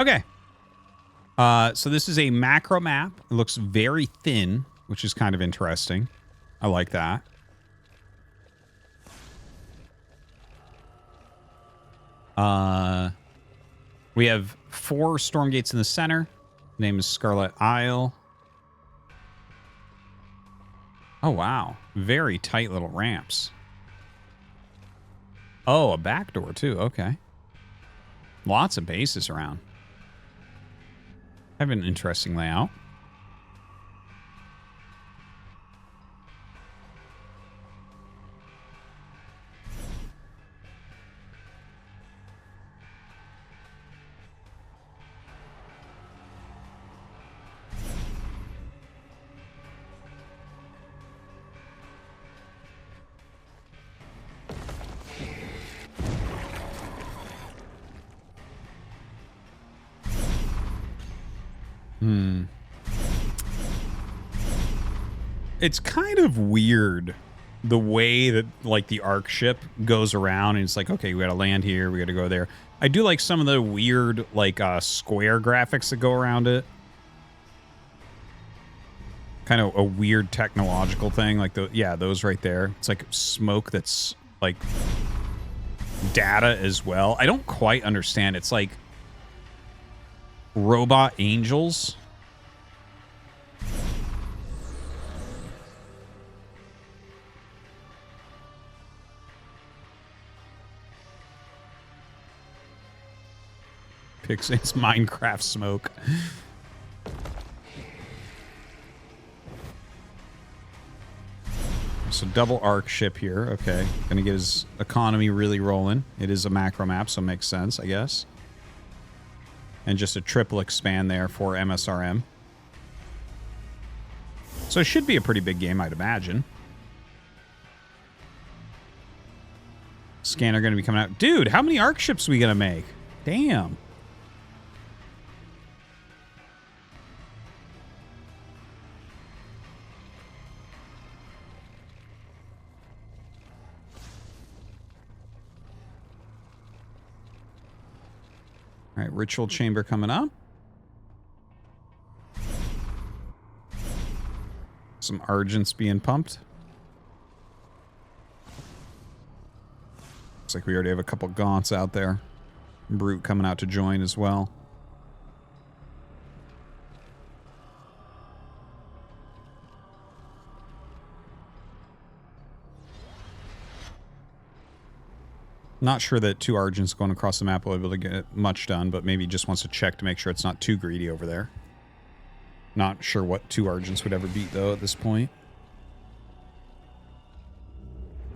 Okay. So this is a macro map. It looks very thin, which is kind of interesting. I like that. We have 4 storm gates in the center. Name is Scarlet Isle. Oh, wow. Very tight little ramps. Oh, a back door, too. Okay. Lots of bases around. Have an interesting layout. It's kind of weird the way that, like, the Ark ship goes around and it's like, okay, we gotta land here, we gotta go there. I do like some of the weird, like, square graphics that go around it. Kind of a weird technological thing, like, yeah, those right there. It's like smoke that's, like, data as well. I don't quite understand. It's like robot angels. It's Minecraft smoke. So double arc ship here. Okay. Gonna get his economy really rolling. It is a macro map, so it makes sense, I guess. And just a triple expand there for MSRM. So it should be a pretty big game, I'd imagine. Scanner gonna be coming out. Dude, how many arc ships are we gonna make? Damn. All right, ritual chamber coming up. Some argents being pumped. Looks like we already have a couple gaunts out there. Brute coming out to join as well. Not sure that 2 Argents going across the map will be able to get much done, but maybe just wants to check to make sure it's not too greedy over there. Not sure what 2 Argents would ever beat, though, at this point.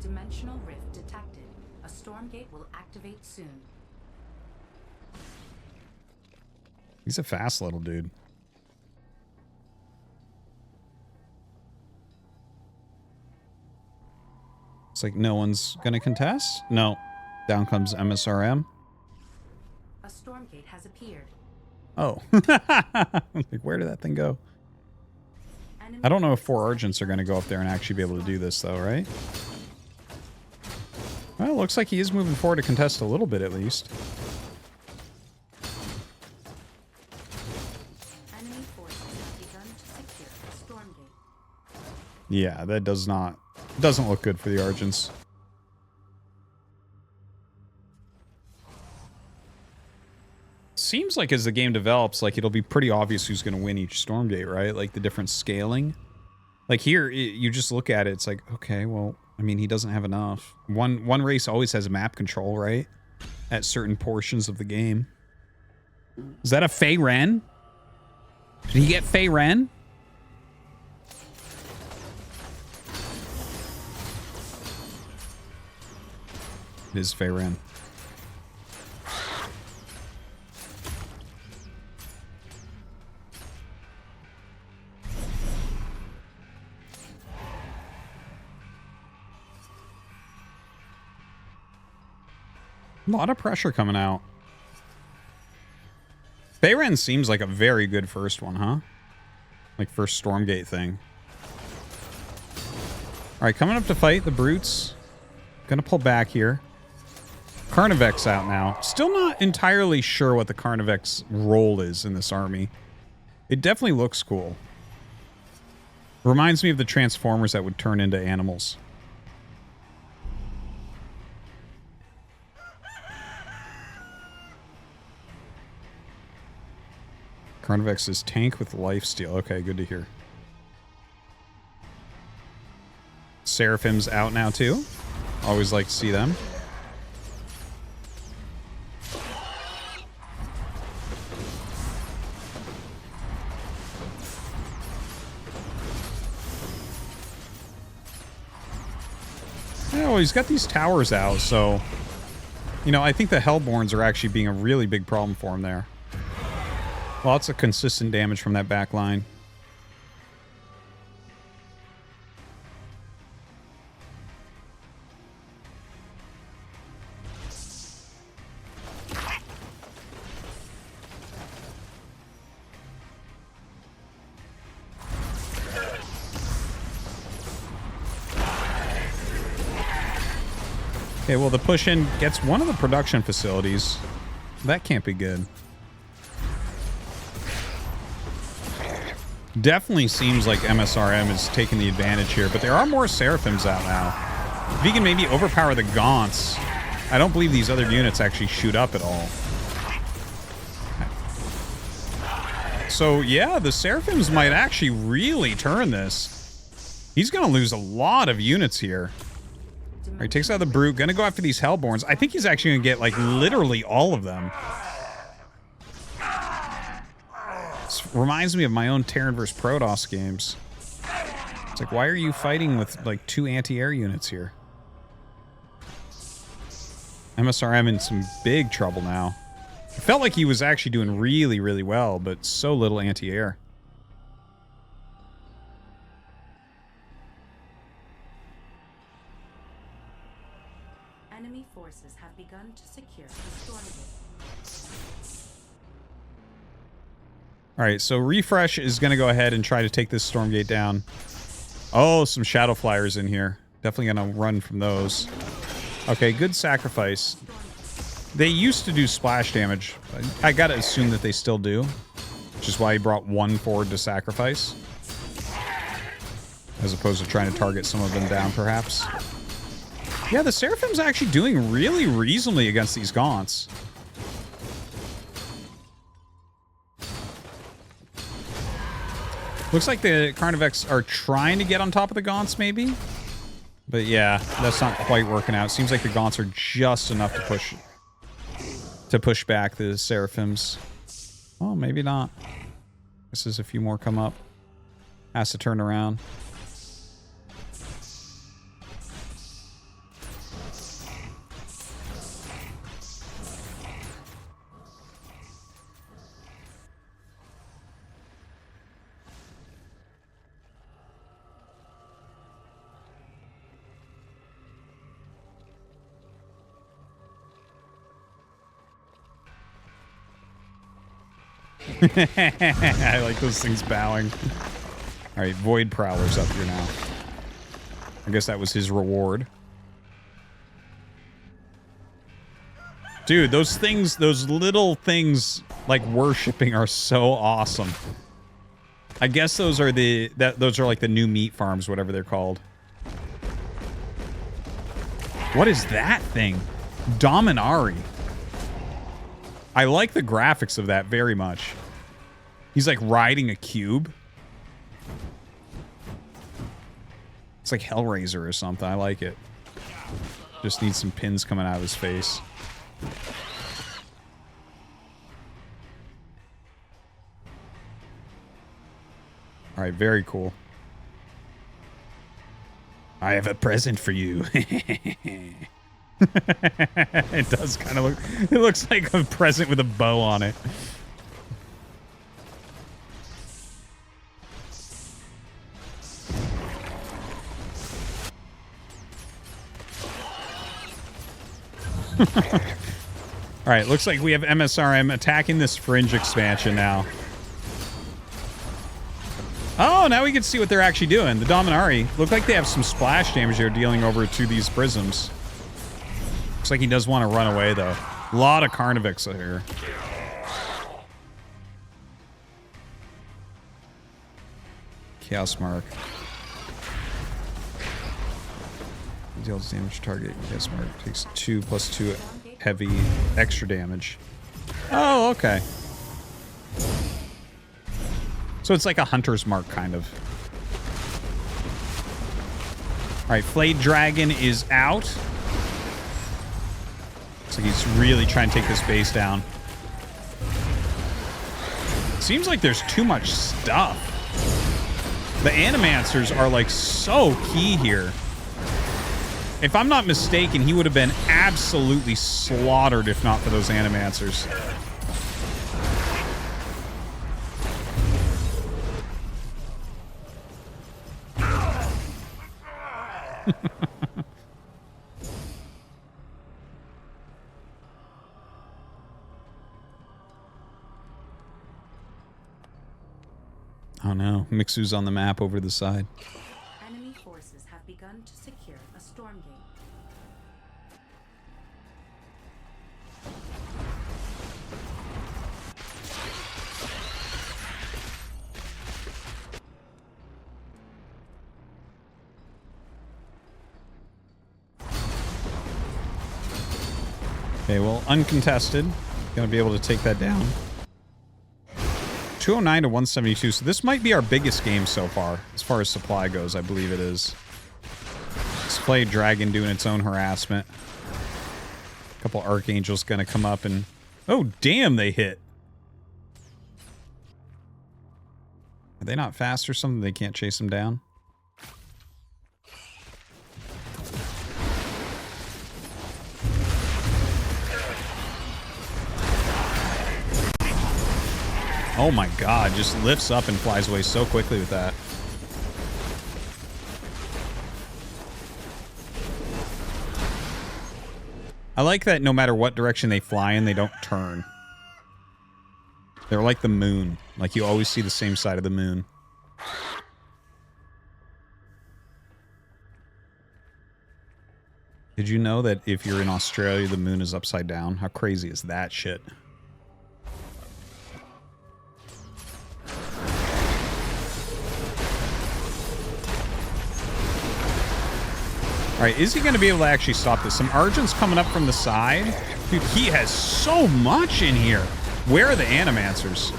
Dimensional rift detected. A Stormgate will activate soon. He's a fast little dude. It's like no one's gonna contest? No. Down comes MSRM. A Stormgate has appeared. Oh. Like, where did that thing go? I don't know if 4 Argents are going to go up there and actually be able to do this, though, right? Well, it looks like he is moving forward to contest a little bit, at least. Enemy forces have begun to secure the Stormgate. Yeah, that doesn't look good for the Argents. Seems like as the game develops, like it'll be pretty obvious who's going to win each Stormgate, right? Like the different scaling. Like here, you just look at it, it's like, okay, well, I mean, he doesn't have enough. One race always has a map control, right? At certain portions of the game. Is that a Fey Ren? Did he get Fey Ren? It is Fey Ren. A lot of pressure coming out. Bayren seems like a very good first one, huh? Like first Stormgate thing. Alright, coming up to fight the Brutes. Gonna pull back here. Carnivec's out now. Still not entirely sure what the Carnivec's role is in this army. It definitely looks cool. Reminds me of the Transformers that would turn into animals. Carnivec's is tank with lifesteal. Okay, good to hear. Seraphim's out now too. Always like to see them. Yeah, well, he's got these towers out, so... You know, I think the Hellborns are actually being a really big problem for him there. Lots of consistent damage from that back line. Okay, well, the push-in gets one of the production facilities. That can't be good. Definitely seems like MSRM is taking the advantage here, but there are more Seraphims out now. If he can maybe overpower the Gaunts, I don't believe these other units actually shoot up at all. So, yeah, the Seraphims might actually really turn this. He's going to lose a lot of units here. All right, takes out the Brute. Going to go after these Hellborns. I think he's actually going to get, like, literally all of them. This reminds me of my own Terran vs. Protoss games. It's like, why are you fighting with, like, 2 anti-air units here? MSRM in some big trouble now. It felt like he was actually doing really, really well, but so little anti-air. Enemy forces have begun to secure the Stormgate. All right, so Refresh is going to go ahead and try to take this Stormgate down. Oh, some Shadow Flyers in here. Definitely going to run from those. Okay, good sacrifice. They used to do splash damage. I got to assume that they still do, which is why he brought 1 forward to sacrifice, as opposed to trying to target some of them down, perhaps. Yeah, the Seraphim's actually doing really reasonably against these Gaunts. Looks like the Carnivec's are trying to get on top of the Gaunts, maybe? But yeah, that's not quite working out. Seems like the Gaunts are just enough to push back the Seraphims. Oh, maybe not. This is a few more come up. Has to turn around. I like those things bowing. All right, Void Prowler's up here now. I guess that was his reward. Dude, those things, those little things like worshipping are so awesome. I guess those are those are like the new meat farms, whatever they're called. What is that thing? Dominari. I like the graphics of that very much. He's like riding a cube. It's like Hellraiser or something. I like it. Just needs some pins coming out of his face. All right, very cool. I have a present for you. It does kind of look... It looks like a present with a bow on it. All right, looks like we have MSRM attacking this Fringe expansion now. Oh, now we can see what they're actually doing. The Dominari look like they have some splash damage they're dealing over to these prisms. Looks like he does want to run away, though. A lot of Carnivix here. Chaos Mark. Deals damage to target. Chaos Mark takes 2+2 heavy extra damage. Oh, okay. So it's like a Hunter's Mark, kind of. Alright, Flayed Dragon is out. Looks like he's really trying to take this base down. Seems like there's too much stuff. The Animancers are like so key here. If I'm not mistaken, he would have been absolutely slaughtered if not for those Animancers. Oh no, Mixu's on the map over the side. Enemy forces have begun to secure a storm gate. Okay, well, uncontested. Gonna be able to take that down. 209 to 172. So this might be our biggest game so far as supply goes. I believe it is. Display Dragon doing its own harassment. A couple Archangels gonna come up and... Oh, damn, they hit. Are they not fast or something? They can't chase them down? Oh my god, just lifts up and flies away so quickly with that. I like that no matter what direction they fly in, they don't turn. They're like the moon. Like you always see the same side of the moon. Did you know that if you're in Australia, the moon is upside down? How crazy is that shit? Alright, is he going to be able to actually stop this? Some Argents coming up from the side. Dude, he has so much in here. Where are the Animancers?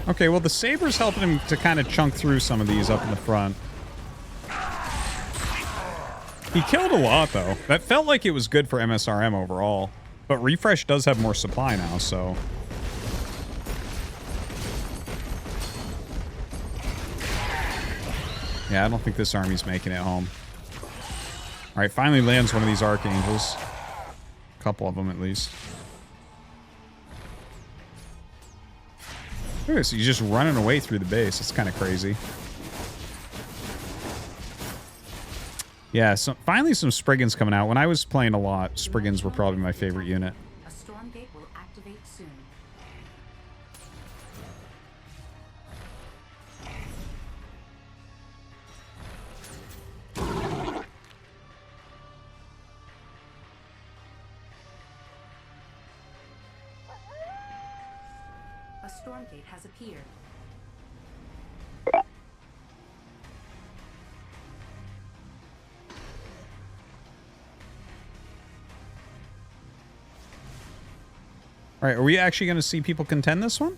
Okay, well, the Saber's helping him to kind of chunk through some of these up in the front. He killed a lot, though. That felt like it was good for MSRM overall. But Refresh does have more supply now, so... Yeah, I don't think this army's making it home. Alright, finally lands one of these Archangels. A couple of them, at least. Look at this, he's just running away through the base. It's kind of crazy. Yeah, so finally some Spriggans coming out. When I was playing a lot, Spriggans were probably my favorite unit. A storm gate will activate soon. A storm gate has appeared. All right, are we actually going to see people contend this one?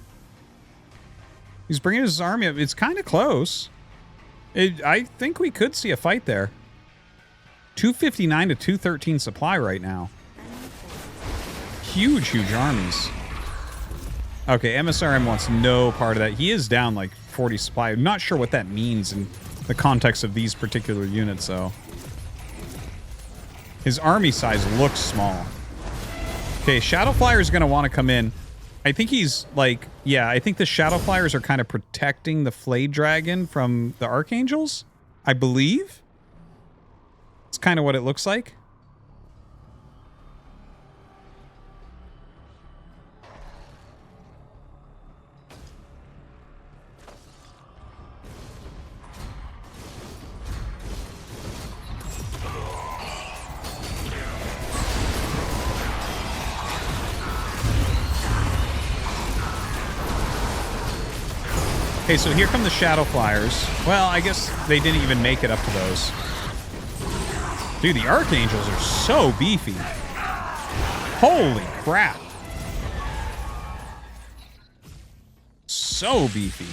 He's bringing his army up. It's kind of close. I think we could see a fight there. 259 to 213 supply right now. Huge, huge armies. Okay, MSRM wants no part of that. He is down like 40 supply. I'm not sure what that means in the context of these particular units, though. His army size looks small. Okay, Shadow Flyer is going to want to come in. I think he's like... Yeah, I think the Shadow Flyers are kind of protecting the Flayed Dragon from the Archangels. I believe. It's kind of what it looks like. Okay, so here come the Shadow Flyers. Well, I guess they didn't even make it up to those. Dude, the Archangels are so beefy. Holy crap. So beefy.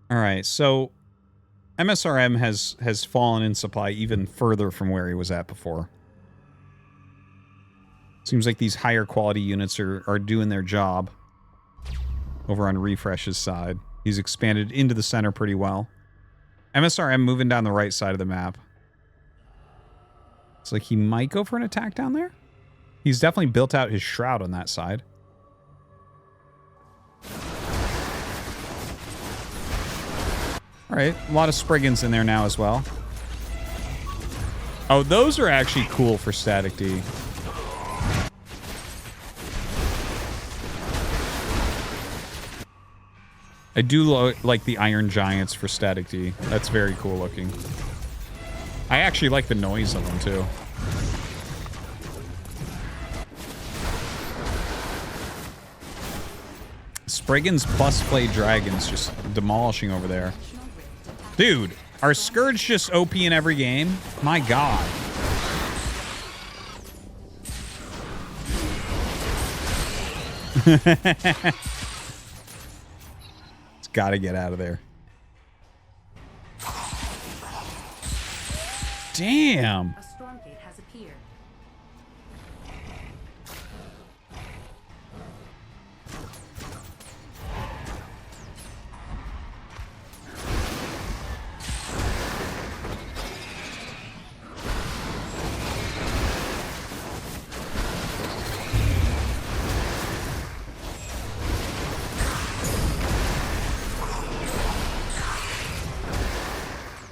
All right, so MSRM has fallen in supply even further from where he was at before. Seems like these higher quality units are doing their job over on Refresh's side. He's expanded into the center pretty well. MSRM moving down the right side of the map. It's like he might go for an attack down there. He's definitely built out his shroud on that side. All right, a lot of Spriggans in there now as well. Oh, those are actually cool for Static D. I do like the Iron Giants for Static D. That's very cool looking. I actually like the noise of them too. Spriggans plus Flay Dragons just demolishing over there. Dude, are Scourge just OP in every game? My god. It's gotta get out of there. Damn. A Stormgate has appeared.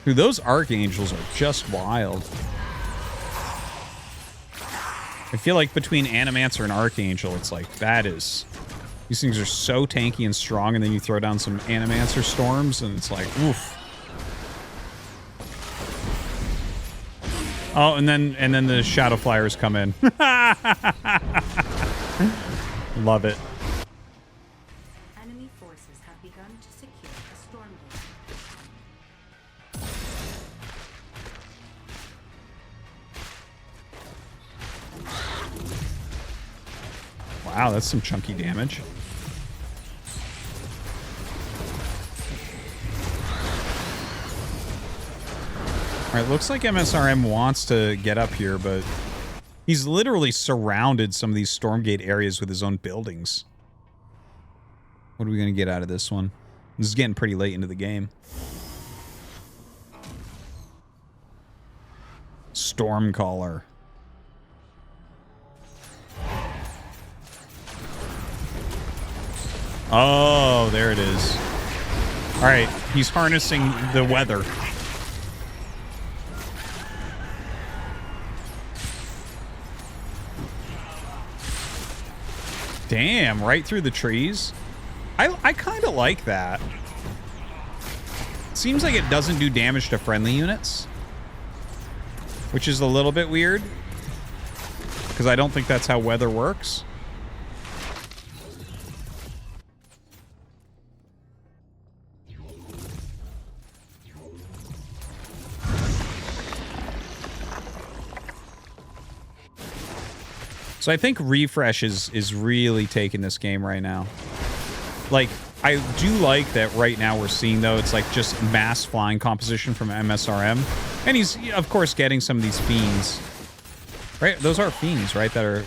Dude, those Archangels are just wild. I feel like between Animancer and Archangel, it's like, that is... These things are so tanky and strong, and then you throw down some Animancer Storms, and it's like, oof. Oh, and then the Shadow Flyers come in. Love it. Enemy forces have begun to secure the Stormgate. Wow, that's some chunky damage. All right, looks like MSRM wants to get up here, but he's literally surrounded some of these Stormgate areas with his own buildings. What are we going to get out of this one? This is getting pretty late into the game. Stormcaller. Oh, there it is. All right, he's harnessing the weather. Damn, right through the trees. I kind of like that. Seems like it doesn't do damage to friendly units, which is a little bit weird, because I don't think that's how weather works. So I think Refresh is really taking this game right now. Like, I do like that right now we're seeing, though, it's like just mass flying composition from MSRM. And he's, of course, getting some of these fiends. Right? Those are fiends, right? That are...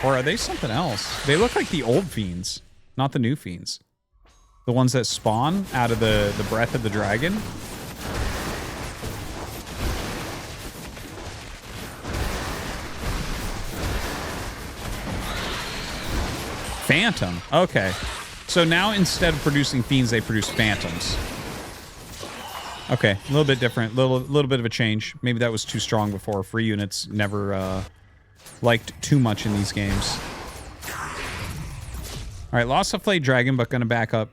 Or are they something else? They look like the old fiends, not the new fiends. The ones that spawn out of the breath of the dragon. Phantom. Okay. So now instead of producing fiends, they produce phantoms. Okay, a little bit different. Little bit of a change. Maybe that was too strong before. Free units never liked too much in these games. All right, lost a flayed dragon, but gonna back up.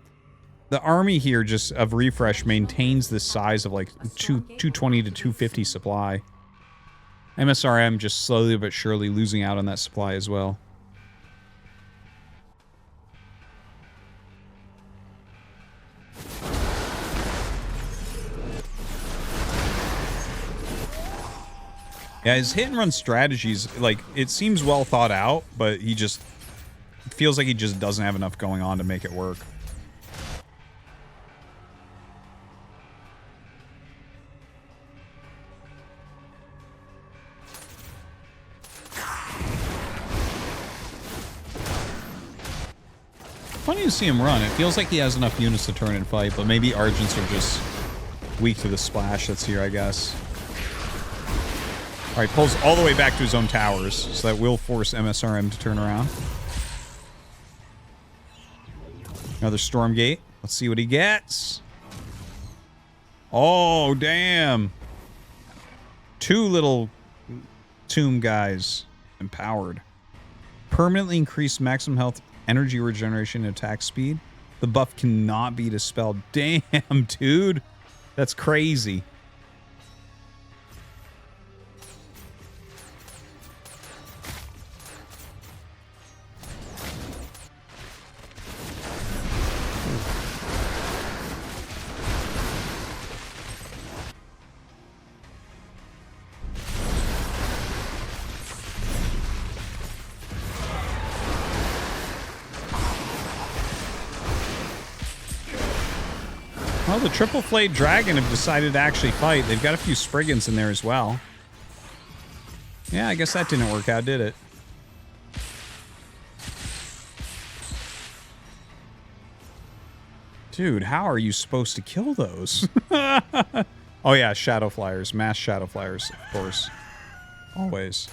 The army here just of refresh maintains this size of like 220 to 250 supply. MSRM just slowly but surely losing out on that supply as well. Yeah, his hit and run strategies, like, it seems well thought out, but he just feels like he just doesn't have enough going on to make it work. Funny to see him run. It feels like he has enough units to turn and fight, but maybe Argents are just weak to the splash that's here, I guess. All right, pulls all the way back to his own towers, so that will force MSRM to turn around. Another Stormgate. Let's see what he gets. Oh, damn. 2 little tomb guys. Empowered. Permanently increase maximum health, energy regeneration, and attack speed. The buff cannot be dispelled. Damn, dude. That's crazy. Well, the Triple Flayed Dragon have decided to actually fight. They've got a few Spriggans in there as well. Yeah, I guess that didn't work out, did it? Dude, how are you supposed to kill those? Oh yeah, Shadow Flyers. Mass Shadow Flyers, of course. Always.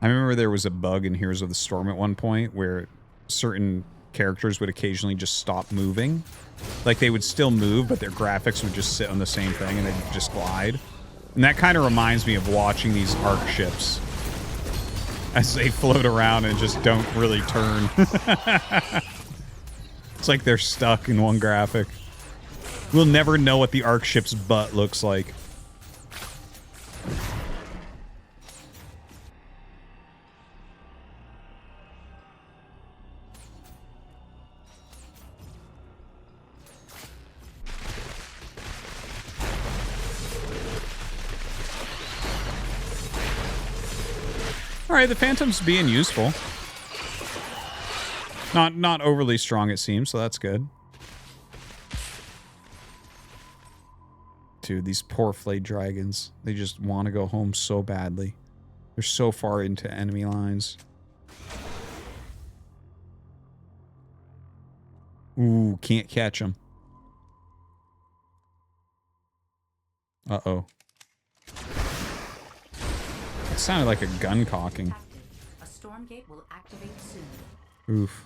I remember there was a bug in Heroes of the Storm at one point where certain characters would occasionally just stop moving. Like, they would still move, but their graphics would just sit on the same thing and they'd just glide. And that kind of reminds me of watching these Ark ships as they float around and just don't really turn. It's like they're stuck in one graphic. We'll never know what the Ark ship's butt looks like. Alright, the Phantom's being useful. Not overly strong, it seems, so that's good. Dude, these poor Flayed Dragons. They just want to go home so badly. They're so far into enemy lines. Ooh, can't catch them. Uh-oh. It sounded like a gun cocking. A Stormgate will activate soon. Oof.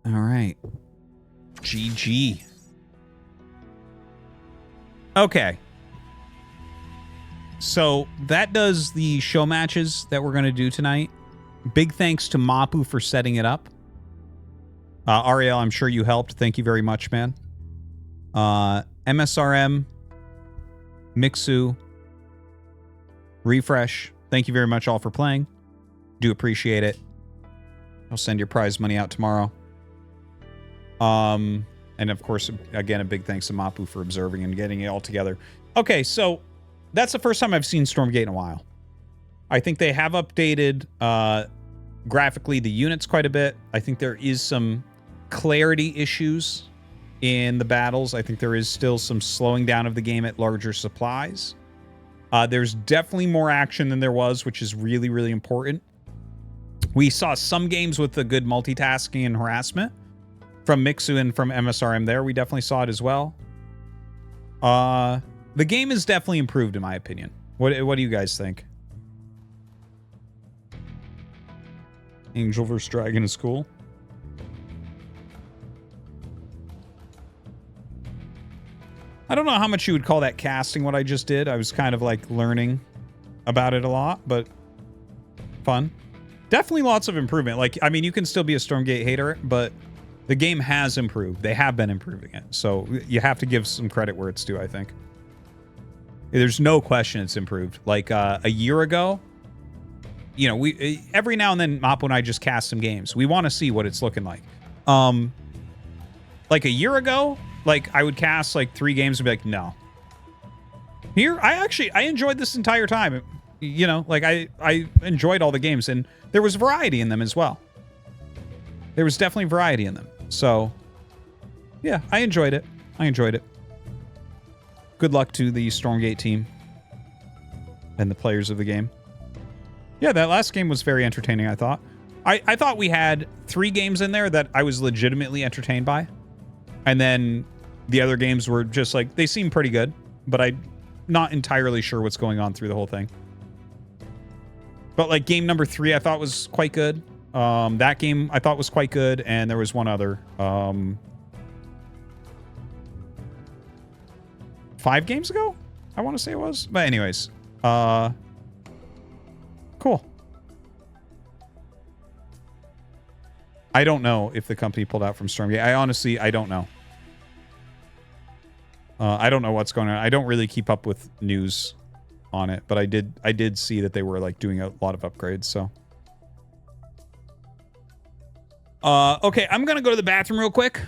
All right. GG. Okay. So that does the show matches that we're going to do tonight. Big thanks to Mapu for setting it up. Ariel, I'm sure you helped. Thank you very much, man. MSRM, Mixu, Refresh. Thank you very much all for playing. Do appreciate it. I'll send your prize money out tomorrow. And of course, again, a big thanks to Mapu for observing and getting it all together. Okay, so that's the first time I've seen Stormgate in a while. I think they have updated graphically the units quite a bit. I think there is some clarity issues in the battles. I think there is still some slowing down of the game at larger supplies. There's definitely more action than there was, which is really, really important. We saw some games with the good multitasking and harassment from Mixu and from MSRM there. We definitely saw it as well. The game is definitely improved in my opinion. What do you guys think? Angel vs. Dragon is cool. I don't know how much you would call that casting, what I just did. I was kind of like learning about it a lot, but fun. Definitely lots of improvement. Like, I mean, you can still be a Stormgate hater, but the game has improved. They have been improving it. So you have to give some credit where it's due, I think. There's no question it's improved. Like a year ago, you know, we every now and then Mapu and I just cast some games. We want to see what it's looking like. Like a year ago, like I would cast like 3 games and be like, no. Here, I enjoyed this entire time. You know, like I enjoyed all the games, and there was variety in them as well. There was definitely variety in them. So, yeah, I enjoyed it. I enjoyed it. Good luck to the Stormgate team and the players of the game. Yeah, that last game was very entertaining, I thought. I thought we had 3 games in there that I was legitimately entertained by. And then the other games were just like, they seemed pretty good, but I'm not entirely sure what's going on through the whole thing. But like game number 3, I thought was quite good. That game I thought was quite good, and there was one other. 5 games ago, I want to say it was. But anyways, cool. I don't know if the company pulled out from Stormgate. I don't know. I don't know what's going on. I don't really keep up with news on it, but I did see that they were like doing a lot of upgrades, so. Okay, I'm gonna go to the bathroom real quick.